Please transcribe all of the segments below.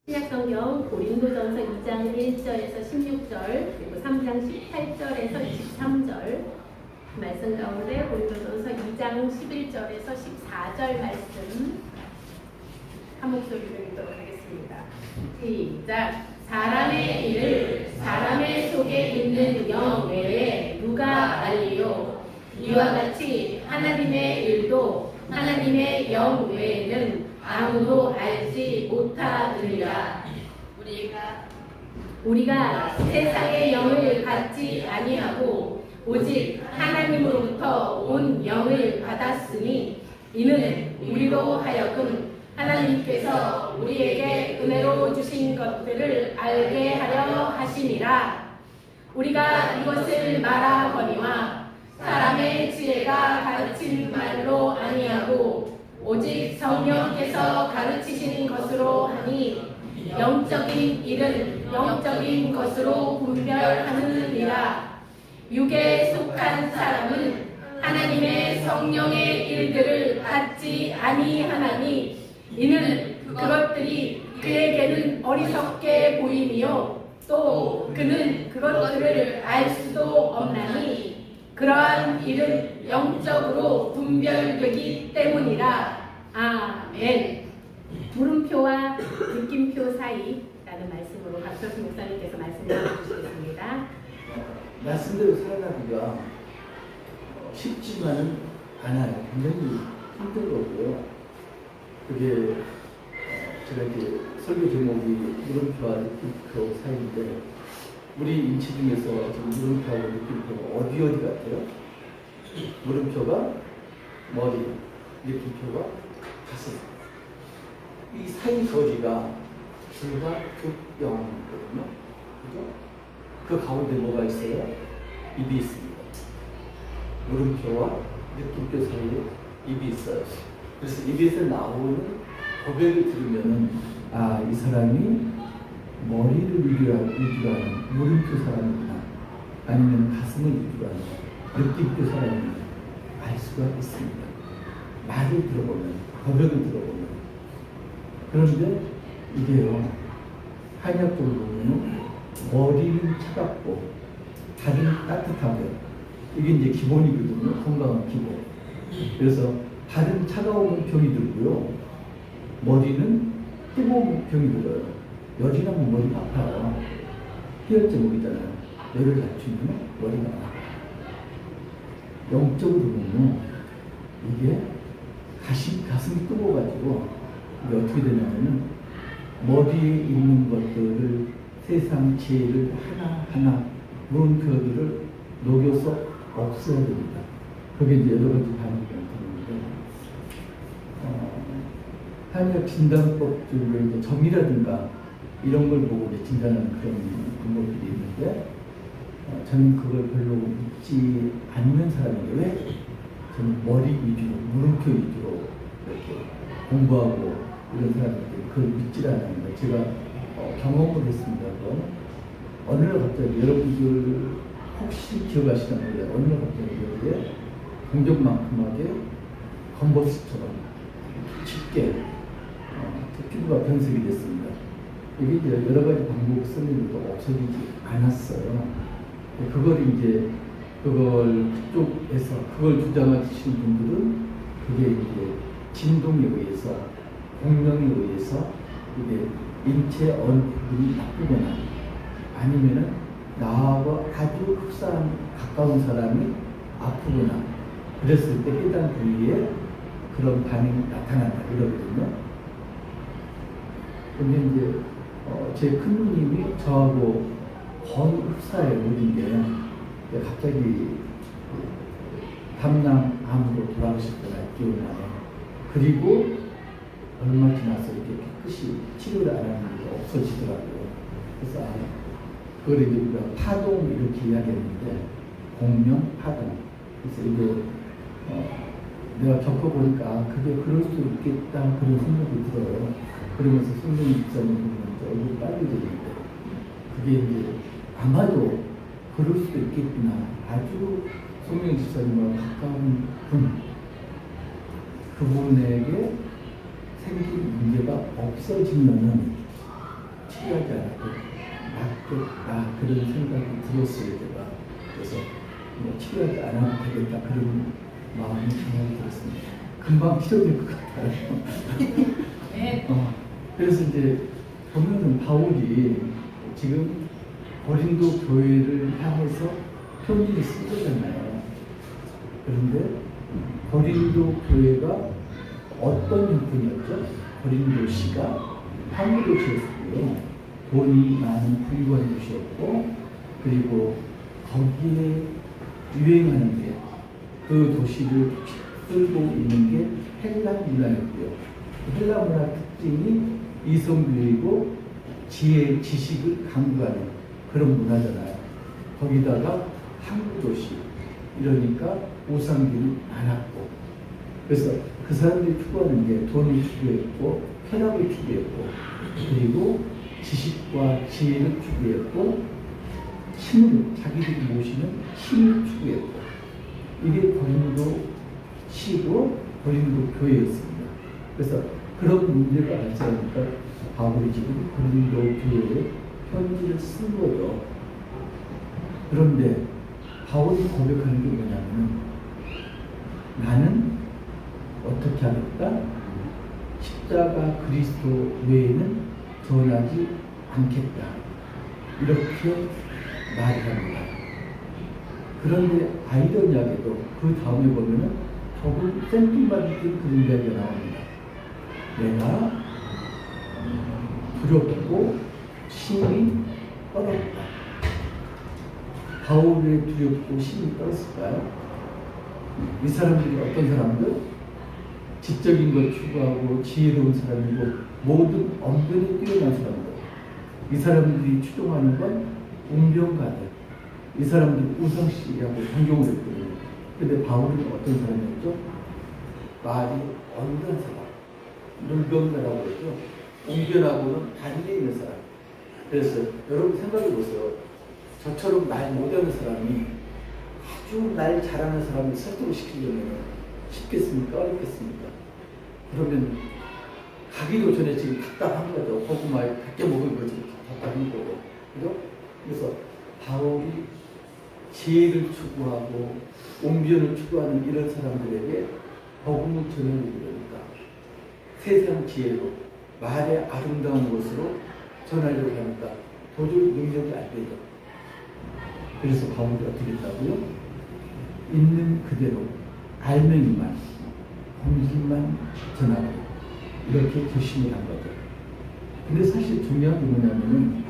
신약성경 고린도전서 2장 1절에서 16절 그리고 3장 18절에서 23절 말씀 가운데 고린도전서 2장 11절에서 14절 말씀 한 목소리로 읽도록 하겠습니다. 시작! 사람의 일을 사람의 속에 있는 영 외에 누가 알리요? 이와 같이 하나님의 일도 하나님의 영 외에는 아무도 알지 못하느니라. 우리가 세상의 영을 받지 아니하고 오직 하나님으로부터 온 영을 받았으니 이는 우리로 하여금 하나님께서 우리에게 은혜로 주신 것들을 알게 하려 하심이라. 우리가 이것을 말하거니와 사람의 지혜가 가르친 말로 아니하고 오직 성령께서 가르치신 것으로 하니 영적인 일은 영적인 것으로 분별하느니라. 육에 속한 사람은 하나님의 성령의 일들을 받지 아니하나니 이는 그것들이 그에게는 어리석게 보이며 또 그는 그것들을 알 수도 없나니 그러한 일은 영적으로 분별되기 때문이라. 아멘. 물음표와 느낌표 사이라는 말씀으로 박철수 목사님께서 말씀을 해주시겠습니다. 말씀대로 살아가기가 쉽지만은 않아요. 굉장히 힘든 거고요. 그게 제가 이렇게 설교 제목이 물음표와 느낌표 사이인데 우리 인체 중에서 지금 물음표하고 느낌표가 어디 같아요? 물음표가 머리, 느낌표가 가슴. 이 사이 거리가 불과 극0이거든요. 그죠? 그 가운데 뭐가 있어요? 입이 있습니다. 물음표와 느낌표 사이에 입이 있어요. 그래서 입에서 나오는 고백을 들으면은 이 사람이 머리를 위주로 하는 물음표 사람이구나, 아니면 가슴을 위주로 하는 느낌표 사람이구나 알 수가 있습니다. 말을 들어보면, 고백을 들어보면. 그런데 이게요, 한약적으로 보면 머리는 차갑고 발은 따뜻하고, 이게 이제 기본이거든요. 건강한 기본. 그래서 발은 차가우면 병이 들고요, 머리는 뜨거운 병이 들어요. 열이나면 머리가 아파요. 희열제목 있잖아요. 열을 낮추면 머리가 아파요. 영적으로 보면 이게 가슴이 뜨거워가지고 이게 어떻게 되냐면은 머리에 있는 것들을, 세상 지혜를 하나하나 물음표들을 녹여서 없애야 됩니다. 그게 이제 여러 가지 반응이 나타나는데, 한약 진단법 중에 이제 점이라든가 이런 걸 보고 이제 진단하는 그런 방법들이 있는데, 저는 그걸 별로 믿지 않는 사람인데, 왜? 저는 머리 위주로, 물음표 위주로 이렇게 공부하고 이런 사람들이 그걸 믿지 않는 거예요. 제가 경험을 했습니다. 어느 날 갑자기, 여러분들 혹시 기억하시나 모르겠어요. 어느 날 갑자기 여기에 공격만큼하게 검버스처럼 짙게 피부가 변색이 됐습니다. 이게 이제 여러 가지 방법을 쓰는데도 없어지지 않았어요. 그걸 그쪽에서 그걸 주장하시는 분들은 그게 이제 진동에 의해서, 공명에 의해서 이게 인체 어느 부분이 나쁘거나 아니면은 나하고 아주 흡사한 가까운 사람이 아프거나 그랬을 때 해당 부위에 그런 반응이 나타난다 이러거든요. 근데 이제 제 큰 누님이 저하고 거의 흡사해요. 모든 게. 갑자기 담낭암으로 돌아가실 때가 기억나요. 그리고 얼마 지나서 이렇게 깨끗이 치료를 안 하는데 없어지더라고요. 그래서 그걸 이제 우리가 파동 이렇게 이야기했는데, 공명 파동. 그래서 이거 내가 겪어보니까 그게 그럴 수 있겠다 그런 생각이 들어요. 그러면서 손흥민 집사님 보면서 얼굴이 빨개졌는데, 그게 이제 아마도 그럴 수도 있겠구나. 아주 손흥민 집사님과 가까운 분, 그분에게 생긴 문제가 없어지면은 그런 생각이 들었어요, 제가. 그래서 뭐 치료하지 않아도 되겠다 그런 마음이 생각이 들었습니다. 금방 치료될 것 같아요. 네. 그래서 이제 보면은 바울이 지금 고린도 교회를 향해서 편지를 쓴 거잖아요. 그런데 고린도 교회가 어떤 형편이었죠? 고린도시가 황무도시였고요. 돈이 많은 부유한 도시였고, 그리고 거기에 유행하는 게 그 도시를 끌고 있는 게 헬라 문화였고요. 헬라 문화 특징이 이성주의고 지혜, 지식을 강조하는 그런 문화잖아요. 거기다가 항구도시, 이러니까 우상들이 많았고, 그래서 그 사람들이 추구하는 게 돈을 추구했고, 쾌락을 추구했고, 그리고 지식과 지혜를 추구했고, 힘을, 자기들이 모시는 힘을 추구했고, 이게 고린도 시고 고린도 교회였습니다. 그래서 그런 문제가 발생하니까 바울이 지금 고린도 교회에 편지를 쓴 거죠. 그런데 바울이 고백하는 게 뭐냐면, 나는 어떻게 하겠다? 십자가 그리스도 외에는 전하지 않겠다. 이렇게 말을 합니다. 그런데 아이러니하게도 그 다음에 보면은 조금 생뚱맞은 그런 이야기가 나옵니다. 내가 두렵고 심히 떨었다. 바울의 두렵고 심히 떨었을까요? 이 사람들이 어떤 사람들? 지적인 걸 추구하고 지혜로운 사람이고 모든 언변에 뛰어난 사람들. 이 사람들이 추종하는 건 운명가들. 이 사람들이 우상씨하고 존경을 했거든요. 근데 바울은 어떤 사람이었죠? 말이 언변한 사람. 물병가라고 그러죠. 웅변하고는 반대에 있는 사람. 그래서 여러분 생각해 보세요. 저처럼 말 못하는 사람이 아주 날 잘하는 사람을 설득을 시키려면 쉽겠습니까? 어렵겠습니까? 그러면 가기도 전에 지금 답답한 거죠. 고구마 100개 먹은 거지 답답한 거고. 그죠? 그래서 바울이 지혜를 추구하고 웅변을 추구하는 이런 사람들에게 복음을 전하려고 그러니까 세상 지혜로 말의 아름다운 것으로 전하려고 하니까 도저히 능력이 안 되죠. 그래서 바울이 어떻게 했다고요? 있는 그대로 알맹이만, 본질만 전하고 이렇게 결심을 한 거죠. 근데 사실 중요한 게 뭐냐면은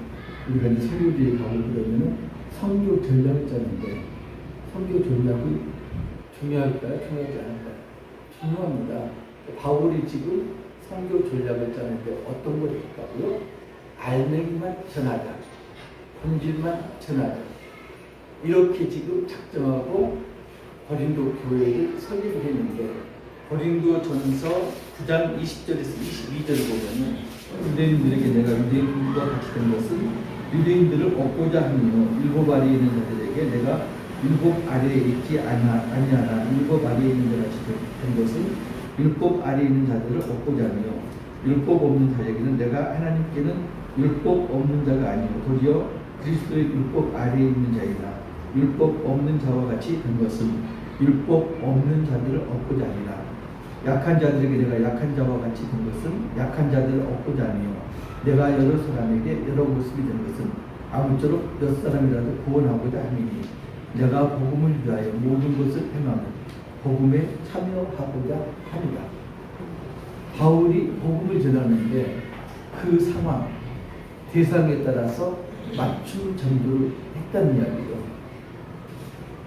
우리가 이제 설교지에 가고 그러면은 선교 전략을 짜는데 선교 전략이 중요할까요? 중요하지 않을까요? 중요합니다. 바울이 지금 선교 전략을 짜는데 어떤 걸 했다고요? 알맹이만 전하자, 본질만 전하자. 이렇게 지금 작정하고 고린도 교회를 설립을 했는데 고린도 전서 9장 20절에서 22절을 보면은 유대인들에게 내가 유대인과 같이 된 것은 유대인들을 얻고자 하며 일곱 아래에 있는 자들에게 내가 일곱 아래에 있지 아니하라. 일곱 아래에 있는 자 같이 된 것은 율법 아래에 있는 자들을 얻고자 하며 율법 없는 자에게는 내가 하나님께는 율법 없는 자가 아니요 도리어 그리스도의 율법 아래에 있는 자이다. 율법 없는 자와 같이 된 것은 율법 없는 자들을 얻고자 하니라. 약한 자들에게 내가 약한 자와 같이 된 것은 약한 자들을 얻고자 하며 내가 여러 사람에게 여러 모습이 된 것은 아무쪼록 몇 사람이라도 구원하고자 함이니 내가 복음을 위하여 모든 것을 행하며 복음에 참여하고자 합니다. 바울이 복음을 전하는데 그 상황, 대상에 따라서 맞춤 전도를 했다는 이야기죠.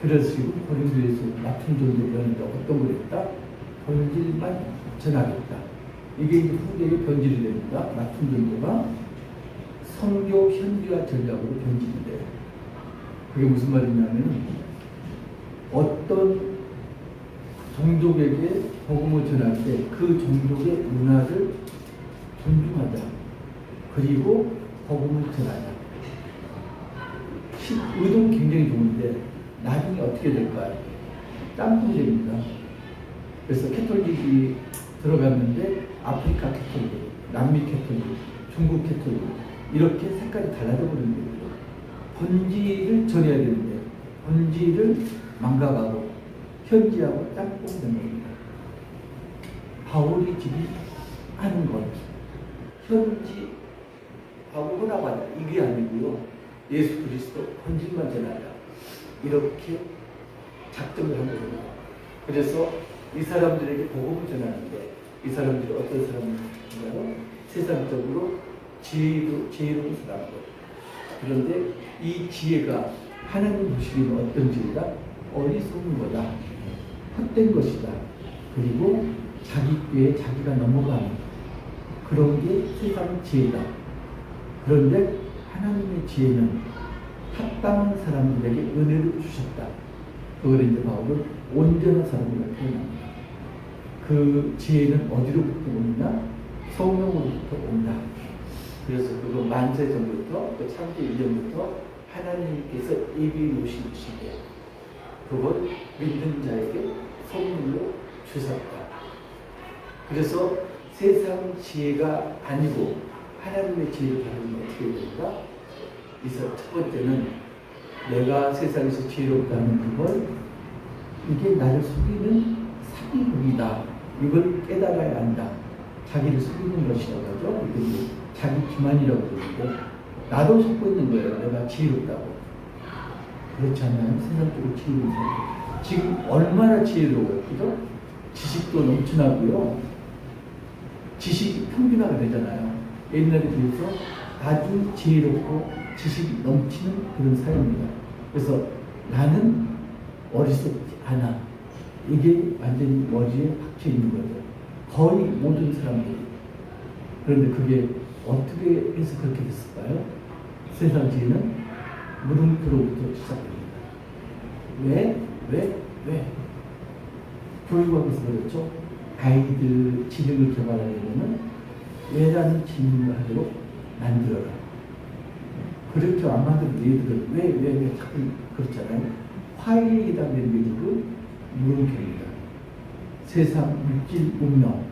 그래서 지금 고린도에서 맞춤 전도를 하는데 어떤 걸 했다? 본질만 전하겠다. 이게 이제 후대의 변질이 됩니다. 맞춤 전도가 선교 현지화 전략으로 변질이 돼요. 그게 무슨 말이냐면 어떤 종족에게 복음을 전할 때 그 종족의 문화를 존중하자. 그리고 복음을 전하자. 의도는 굉장히 좋은데 나중에 어떻게 될까요? 땀문제입니다. 그래서 캐톨릭이 들어갔는데 아프리카 캐톨릭, 남미 캐톨릭, 중국 캐톨릭 이렇게 색깔이 달라져 버리는 거예요. 본질을 전해야 되는데 본질을 망각하고 현지하고 짬뽕 된 겁니다. 바울이 지금 하는 건 현지하고 혼합하다 이게 아니고요. 예수 그리스도 본질만 전하자 이렇게 작정을 한 겁니다. 그래서 이 사람들에게 복음을 전하는데 이 사람들이 어떤 사람인가요? 세상적으로 지혜로운 사람들. 그런데 이 지혜가 하나님 보시기에는 어떤 지혜다? 어리석은 거다. 헛된 것이다. 그리고 자기 꾀에 자기가 넘어가는 그런 게 세상 지혜다. 그런데 하나님의 지혜는 합당한 사람들에게 은혜를 주셨다. 그걸 이제 바울은 온전한 사람이라고 표현합니다. 그 지혜는 어디로부터 오느냐? 성령으로부터 온다. 그래서 그거 만세 전부터 그 창세 이전부터 하나님께서 예비해 놓으신 것인데 그걸 믿는 자에게 선물로 주셨다. 그래서 세상 지혜가 아니고 하나님의 지혜를 바르면 어떻게 됩니까? 그래서 첫 번째는 내가 세상에서 지혜롭다는 그걸 이게 나를 속이는 사기극이다. 이걸 깨달아야 한다. 자기를 속이는 것이라고 하죠. 이게 자기 기만이라고 그러는데 나도 속고 있는 거예요. 내가 지혜롭다고. 그렇지 않나요? 세상적으로 지혜로운 사람. 지금 얼마나 지혜로워요. 그죠? 지식도 넘쳐나고요. 지식이 평균화가 되잖아요. 옛날에 비해서 아주 지혜롭고 지식이 넘치는 그런 사회입니다. 그래서 나는 어리석지 않아. 이게 완전히 머리에 박혀 있는 거죠. 거의 모든 사람들이. 그런데 그게 어떻게 해서 그렇게 됐을까요? 세상 지혜는 물음표로부터 시작됩니다. 왜? 교육학에서 그렇죠. 아이들 지능을 개발하려면 왜라는 질문을 하도록 만들어라. 그렇게 안 만들면 얘들은 왜 자꾸 그렇잖아요. 화해에 해당되는 게 지금 물음표입니다. 세상, 물질, 운명,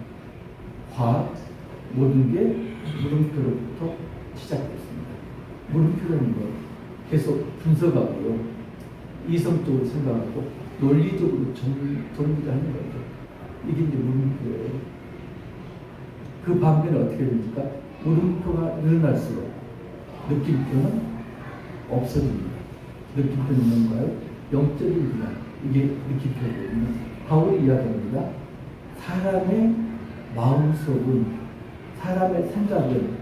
과학 모든 게 물음표로부터 시작됐습니다. 물음표라는 건 계속 분석하고요. 이성적으로 생각하고 논리적으로 정리를 하는 거죠. 이게 이제 물음표예요. 그 반면에 어떻게 됩니까? 물음표가 늘어날수록 느낌표는 없어집니다. 느낌표는 뭔가요? 영적인 기간. 이게 느낌표거든요. 바울이 이야기합니다. 사람의 마음속은, 사람의 생각은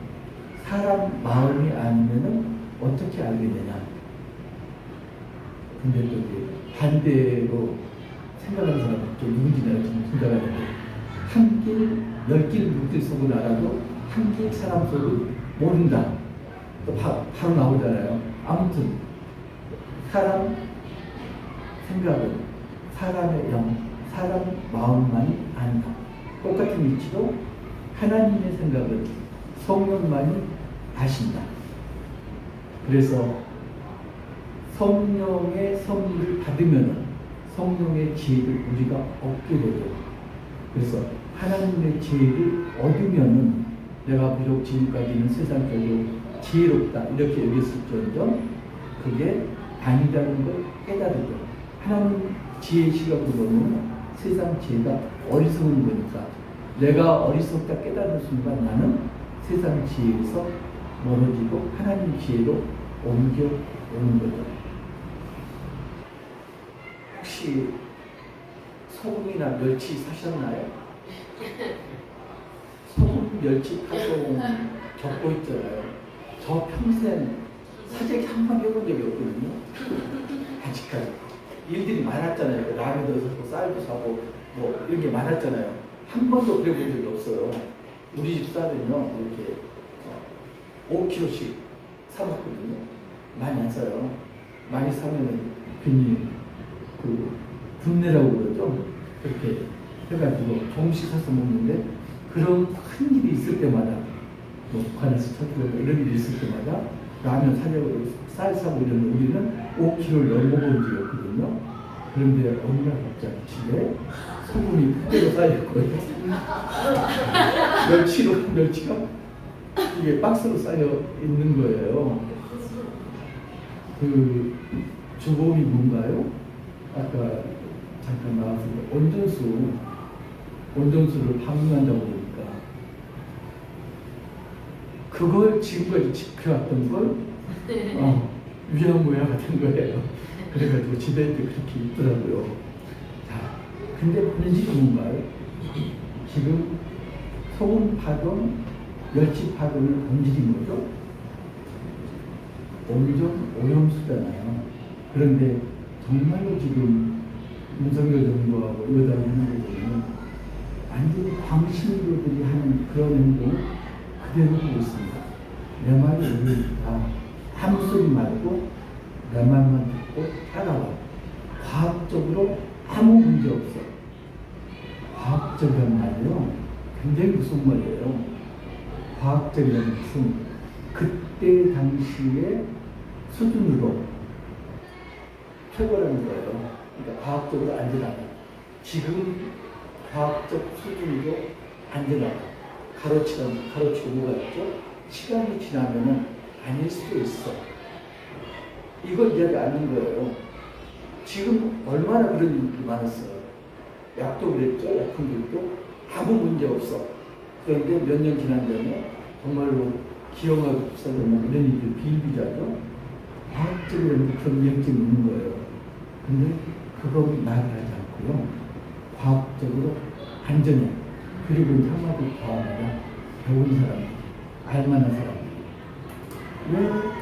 사람 마음이 아니면 어떻게 알게 되냐. 근데 또 반대로 생각하는 사람은 좀 누군지 내가 좀 생각하는데 한 길, 10길, 6길 속은 알아도 한 길 사람 속은 모른다. 또 바로 나오잖아요. 아무튼 사람 생각은 사람의 영, 사람 마음만이 안다. 똑같은 이치로 하나님의 생각은 성령만이 아신다. 그래서 성령의 선물을 받으면 성령의 지혜를 우리가 얻게 되죠. 그래서 하나님의 지혜를 얻으면은 내가 비록 지금까지는 세상적으로 지혜롭다 이렇게 여겼을지언정 그게 아니다는 걸 깨달으죠. 하나님 지혜의 시각으로 보면 세상 지혜가 어리석은 거니까 내가 어리석다 깨달은 순간 나는 세상 지혜에서 멀어지고 하나님 지혜로 옮겨오는 거죠. 혹시 소금이나 멸치 사셨나요? 소금, 멸치 파종 적고 있잖아요. 저 평생 사재기 한 번 해본 적이 없거든요. 아직까지. 일들이 많았잖아요. 라면도 사고 쌀도 사고 뭐 이런 게 많았잖아요. 한 번도 그래 본 적이 없어요. 우리 집 쌀은요 이렇게 5kg씩 사먹거든요. 많이 안 사요. 많이 사면은 괜히 그 분내라고 그러죠. 그렇게 해가지고 조금씩 사서 먹는데 그런 큰 일이 있을 때마다 뭐 북한에서 터뜨리고 이런 일이 있을 때마다 라면 사려고 쌀 사고 이러면 우리는 5kg를 넘어본 적이 없거든요. 그런데 어느 날 갑자기 집에 소금이 그대로 쌓여있고요. 멸치가 이게 박스로 쌓여 있는 거예요. 그 주범이 뭔가요? 아까 잠깐 나왔습니다. 온전수를 방문한다고 그러니까 그걸 지금까지 지켜왔던 걸 위험무야 같은 거예요. 그래가지고 지도에 그렇게 있더라고요. 자, 근데 본질이 뭔가요? 지금 소금 파동, 멸치 파동의 본질이 뭐죠? 온전 오염수잖아요. 그런데 정말로 지금 윤석열 정부하고 여당이 하는 거 보면 완전히 광신도들이 하는 그런 행동을 그대로 하고 있습니다. 내 말이 옳으니까 아무 소리 말고 내 말만 듣고 따라와. 과학적으로 아무 문제 없어. 과학적이란 말이요 굉장히 무슨 말이에요. 과학적이라는 것은 그때 당시의 수준으로 최고라는 거예요. 그러니까 과학적으로 안전하다. 지금 과학적 수준으로 안전하다. 가로치고 뭐가 있죠? 시간이 지나면은 아닐 수도 있어. 이걸 이야기하는 거예요. 지금 얼마나 그런 일이 많았어요. 약도 그랬죠. 약품들도 아무 문제 없어. 그런데 몇 년 지난 다음에 정말로 기형하고 부사되는 이런 일들 비일비재하죠. 과학적으로 그런 위험증이 있는 거예요. 근데 그건 말을 하지 않고요. 과학적으로 안전해. 그리고 한마디 더 하면 배운 사람, 알만한 사람. 왜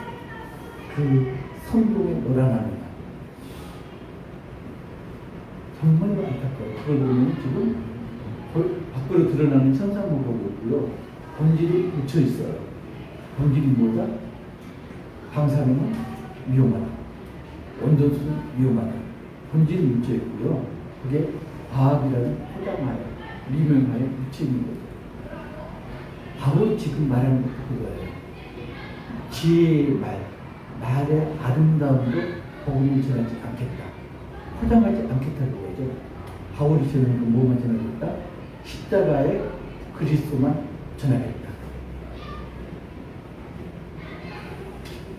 그 선동에 놀아나느냐. 정말로 안타까워요. 그걸 보면 지금 밖으로 드러나는 현상만 보고 있고요. 본질이 묻혀 있어요. 본질이 뭐다? 방사능은 위험하다. 온전수는 위험하다. 본질이 묻혀 있고요. 그게 과학이라는 포장하에, 미명하에 묻혀 있는 거죠. 바로 지금 말하는 것도 그거예요. 지혜의 말의 아름다움도 복음을 전하지 않겠다. 포장하지 않겠다는 거죠. 바울이 전하는 건 뭐만 전하겠다? 십자가의 그리스도만 전하겠다.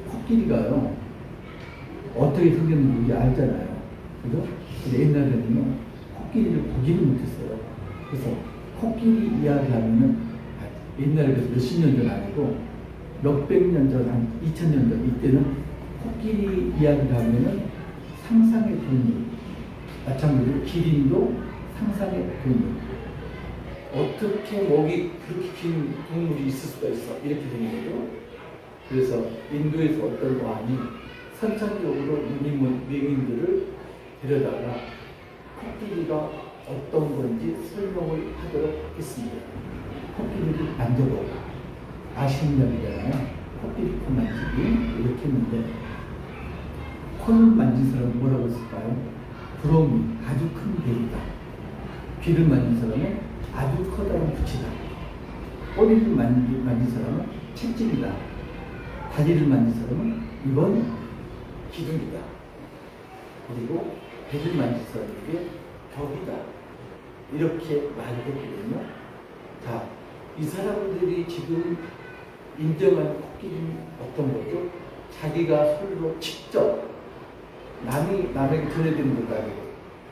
코끼리가요, 어떻게 생겼는지 우리 알잖아요. 그죠? 근데 옛날에는요, 코끼리를 보지를 못했어요. 그래서 코끼리 이야기하면은, 옛날에 그래서 몇십 년 전 아니고, 몇백 년 전, 한 2000년 전, 이때는 코끼리 이야기를 하면은 상상의 동물. 마찬가지로 기린도 상상의 동물. 어떻게 목이 그렇게 긴 동물이 있을 수가 있어? 이렇게 되는 거죠. 그래서 인도에서 어떤 왕이 선천적으로 유민들을 데려다가 코끼리가 어떤 건지 설명을 하도록 했습니다. 코끼리를 만져보고 아시는 이야기잖아요. 코끼리 코 만지기 이렇게 했는데 코를 만진 사람은 뭐라고 했을까요? 부러움이 아주 큰 별이다. 귀를 만진 사람은 아주 커다란 부치다. 꼬리를 만진 사람은 채찍이다. 다리를 만진 사람은 이건 기둥이다. 그리고 배를 만진 사람에게 벽이다. 이렇게 말을 했거든요. 자, 이 사람들이 지금 인정한 코끼리는 어떤 거죠? 자기가 손으로 직접 남에게 전해드리는 것도 아니고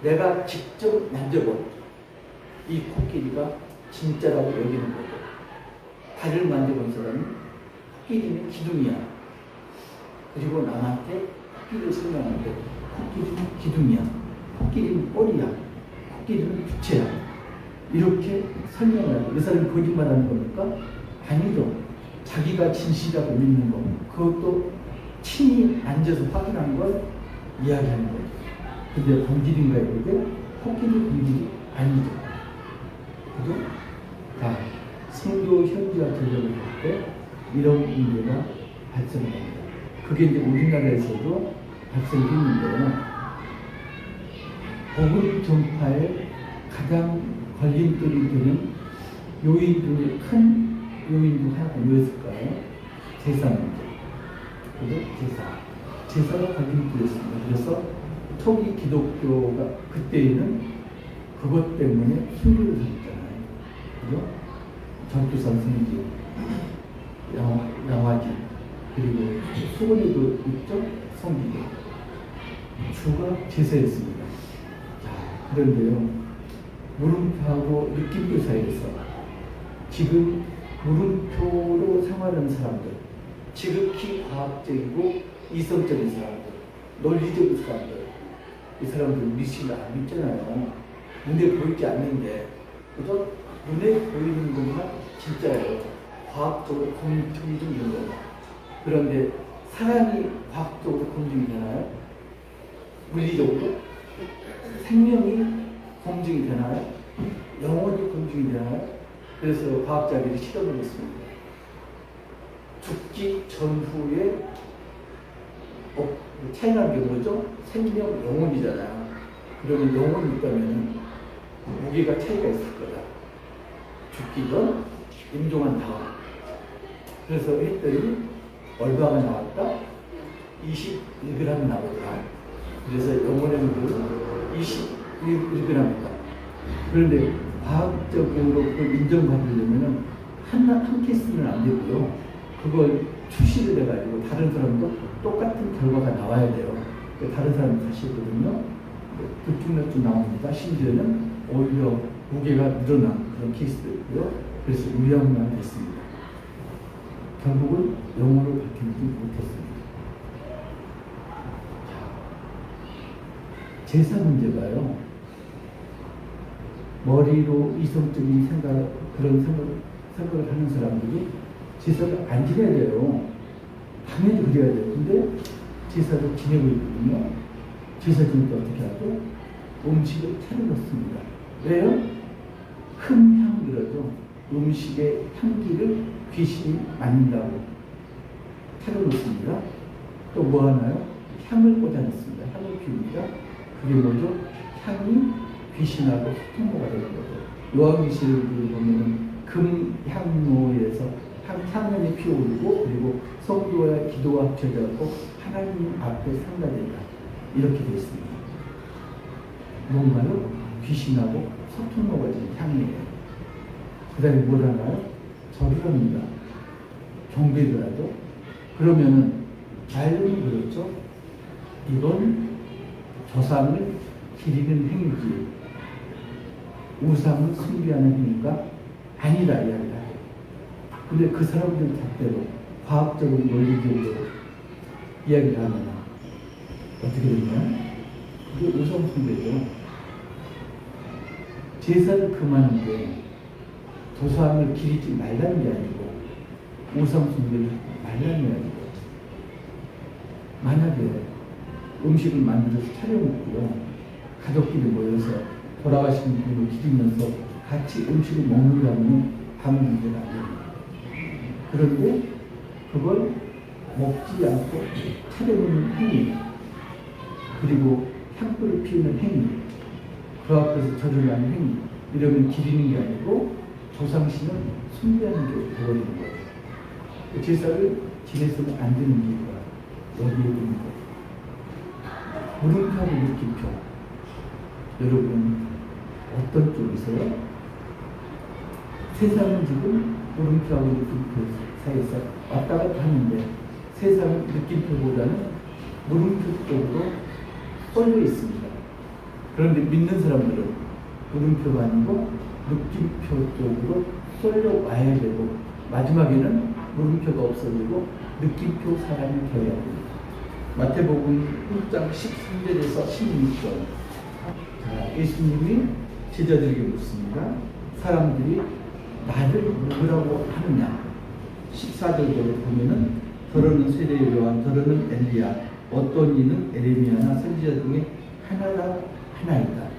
내가 직접 만져본 이 코끼리가 진짜라고 여기는 거죠. 다리를 만져본 사람은 코끼리는 기둥이야. 그리고 남한테 코끼리를 설명하는데 코끼리는 기둥이야. 코끼리는 꼬리야. 코끼리는 부채야. 이렇게 설명하고 이 사람이 거짓말하는 겁니까? 아니죠. 자기가 진실이라고 믿는 거. 그것도 친히 앉아서 확인한 걸 이야기하는 거죠. 근데 본질인가요? 그게 코끼리 본질이 아니죠. 그죠? 자, 성도 현지화 전략을 할 때 이런 문제가 발생합니다. 그게 이제 우리나라에서도 발생했는데요. 복음 전파에 가장 걸림돌이 되는 요인 중에 큰 요인 중 하나가 뭐였을까요? 제사 문제. 그죠? 제사가 걸림돌이었습니다. 그래서 초기 기독교가 그때에는 그것 때문에 순교를 하셨잖아요. 그죠? 전투선 승지, 영화지, 그리고 소원이도 있죠? 성기도. 주가 제사였습니다. 자, 그런데요, 물음표하고 느낌표 사이에서 지금 물음표로 생활하는 사람들, 지극히 과학적이고 이성적인 사람들, 논리적인 사람들, 이 사람들 우리 신을 안 믿잖아요. 눈에 보이지 않는데, 그죠? 눈에 보이는 것만 진짜예요. 과학적으로 검증이 되는 거예요. 그런데 사람이 과학적으로 검증이 되나요? 물리적으로? 생명이 검증이 되나요? 영혼이 검증이 되나요? 그래서 과학자들이 실험을 했습니다. 죽기 전후에 차이나는 게 뭐죠? 생명, 영혼이잖아요. 그러면 영혼이 있다면 무게가 차이가 있을 거다. 죽기 전, 임종한 다음. 그래서 했더니 얼마가 나왔다? 21g 나오더라. 그래서 영혼의 무게는 21g이다. 그런데 과학적으로 그걸 인정받으려면 한 케이스는 안 되고요. 그걸 출시를 해가지고 다른 사람도 똑같은 결과가 나와야 돼요. 다른 사람이 다시 했거든요. 들쭉날쭉 나옵니다. 심지어는 오히려 무게가 늘어난 그런 케이스도 있고요. 그래서 유형만 됐습니다. 결국은 영혼을 밝히지 못했습니다. 제사 문제가요, 머리로 이성적인 그런 생각을 하는 사람들이 제사를 안 지내야 돼요. 당연히 그래야 돼요. 근데 제사를 지내고 있거든요. 제사 지낼 때 어떻게 하죠? 음식을 차려 놓습니다. 왜요? 흠향이라죠. 음식의 향기를 귀신이 맡는다고 차려 놓습니다. 또 뭐 하나요? 향을 꽂아 놓습니다. 향을 피웁니다. 그게 뭐죠? 향이 귀신하고 소통모가 되는 거죠. 요한계시를 보면은 금향로에서 향연이 피어오르고, 그리고 성도와 기도가 합쳐져서 하나님 앞에 상달된다. 이렇게 되어 있습니다. 뭔가요? 귀신하고 소통모가 된 향이에요. 그 다음에 뭘 하나요? 절을 합니다. 경배를 하죠. 그러면은 말로는 그렇죠. 이건 조상을 기리는 행위지, 우상을 숭배하는 행위가 아니다 이야기를 해요. 근데 그 사람들 잣대로 과학적으로 논리적으로 이야기를 하면 어떻게 되냐? 그게 우상 숭배죠. 제사를 금하는 게 조상을 기리지 말라는 게 아니고 우상 숭배를 말라는 게 아니고, 만약에 음식을 만들어서 차려먹고요, 가족끼리 모여서 돌아가신 분을 기리면서 같이 음식을 먹는다면 아무 문제가 아닙니다. 그런데 그걸 먹지 않고 차려먹는 행위, 그리고 향불을 피우는 행위, 그 앞에서 절을 하는 행위, 이러면 기리는 게 아니고 조상신을 숭배하는 게 되어버리는 거예요. 제사를 지내서는 안 되는 이유가 여기에 있는 거예요. 물음표하고 느낌표, 여러분 어떤 쪽이세요? 세상은 지금 물음표하고 느낌표 사이에서 왔다 갔다 하는데, 세상은 느낌표보다는 물음표 쪽으로 쏠려 있습니다. 그런데 믿는 사람들은 물음표가 아니고 느낌표 쪽으로 쏠려 와야 되고, 마지막에는 물음표가 없어지고 느낌표 사람이 되어야 됩니다. 마태복음 1장 13절에서 16절. 자, 예수님이 제자들에게 묻습니다. 사람들이 나를 누구라고 하느냐? 14절에 보면은 더러는 세례 요한, 더러는 엘리야, 어떤 이는 에레미야나 선지자 중에 하나이다.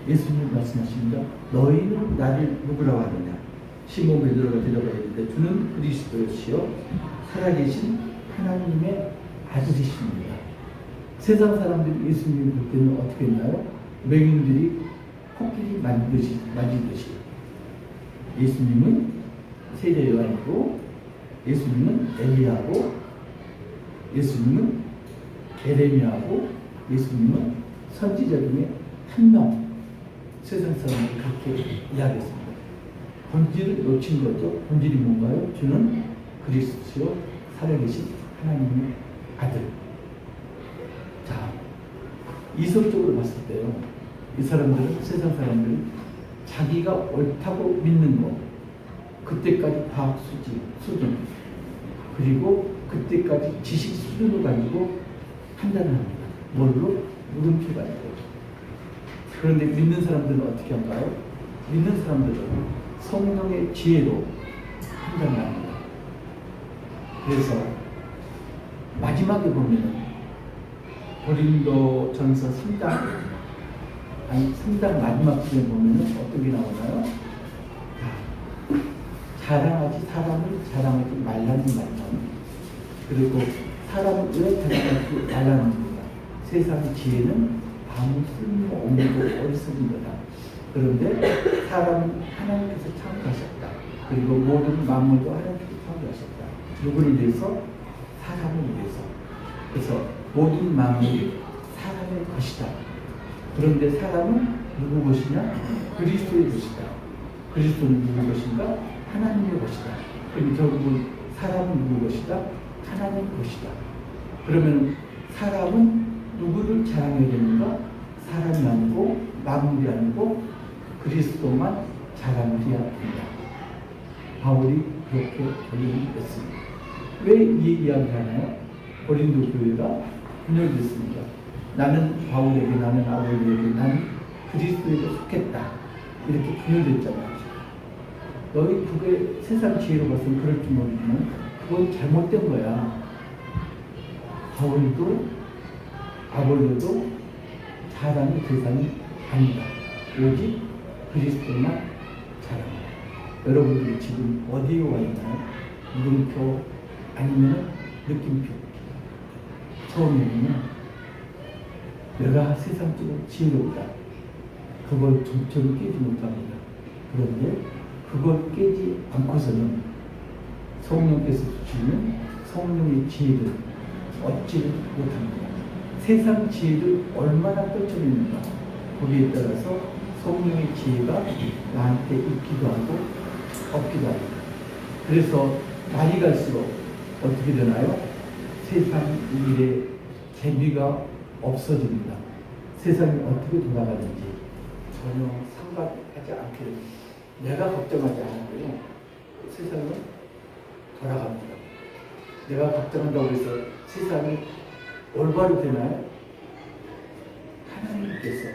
예수님 말씀하십니다. 너희는 나를 누구라고 하느냐? 시몬 베드로가 대답하여 이르되 주는 그리스도시요 살아계신 하나님의 아들이십니다. 세상 사람들이 예수님을 볼 때는 어떻게 했나요? 맹인들이 코끼리 만지듯이. 예수님은 세례 요한이고, 예수님은 엘리야고, 예수님은 에레미야고, 예수님은 선지자 중에 한 명. 세상 사람들이 그렇게 이야기했습니다. 본질을 놓친 거죠. 본질이 뭔가요? 주는 그리스도시요 살아계신 하나님의 아들. 자, 이성적으로 봤을 때요, 이 사람들은, 세상 사람들은 자기가 옳다고 믿는 거, 그때까지 과학 수준, 그리고 그때까지 지식 수준을 가지고 판단을 합니다. 뭘로? 물음표 가지고. 그런데 믿는 사람들은 어떻게 할까요? 믿는 사람들은 성령의 지혜로 판단을 합니다. 그래서 마지막에 보면은 고린도전서 3장 마지막 부분에 보면은 어떤 게 나오나요? 사람을 자랑하지 말라는 말씀. 그리고 사람을 왜 자랑하지 말라는 겁니다. 세상의 지혜는 아무 쓸모없는 어리석은 거다. 그런데 사람은 하나님께서 창조하셨다. 그리고 모든 만물도 하나님께서 창조하셨다. 누구를 위해서? 사람을 위해서. 그래서 모든 만물이 사람의 것이다. 그런데 사람은 누구 것이냐? 그리스도의 것이다. 그리스도는 누구 것인가? 하나님의 것이다. 그럼 결국은 사람은 누구 것이다? 하나님의 것이다. 그러면 사람은 누구를 자랑해야 되는가? 사람이 아니고 만물이 아니고 그리스도만 자랑을 해야 된다. 바울이 그렇게 결론을 냈습니다. 왜 이 이야기를 하나요? 고린도 교회가 분열됐습니다. 나는 바울에게, 나는 아볼로에게, 나는 그리스도에게 속했다. 이렇게 분열됐잖아요. 너희 그게 세상 지혜로 봐서는 그럴 줄 모르지만 그건 잘못된 거야. 바울도 아볼로도 자랑의 대상이 아니다. 오직 그리스도만 자랑한다. 여러분들이 지금 어디에 와 있나요? 물음표 아니면 느낌표. 처음에는 내가 세상적으로 지혜롭다. 그걸 전체로 깨지 못합니다. 그런데 그걸 깨지 않고서는 성령께서 주시는 성령의 지혜를 얻지를 못합니다. 세상 지혜를 얼마나 떨쳐내는가, 거기에 따라서 성령의 지혜가 나한테 있기도 하고 없기도 합니다. 그래서 날이 갈수록 어떻게 되나요? 세상 일에 재미가 없어집니다. 세상이 어떻게 돌아가는지 전혀 상관하지 않게 됩니다. 내가 걱정하지 않고요, 세상은 돌아갑니다. 내가 걱정한다고 해서 세상이 올바로 되나요? 하나님께서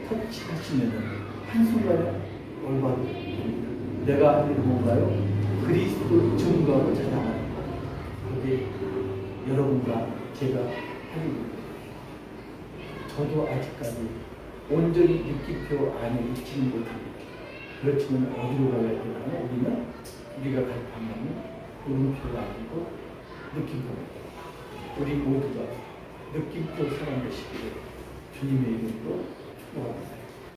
터치하시면 한순간에 올바로 됩니다. 내가 하는 게 뭔가요? 그리스도 증거하고 자랑하는 것. 그게 여러분과 제가 하는 겁니다. 저도 아직까지 온전히 느낌표 안에 있지는 못합니다. 그렇지만 어디로 가야 되나요? 우리가 갈 방향은 물음표가 아니고 느낌표입니다. 우리 모두가 느낌표 사람 되시기를 주님의 이름으로 축복합니다.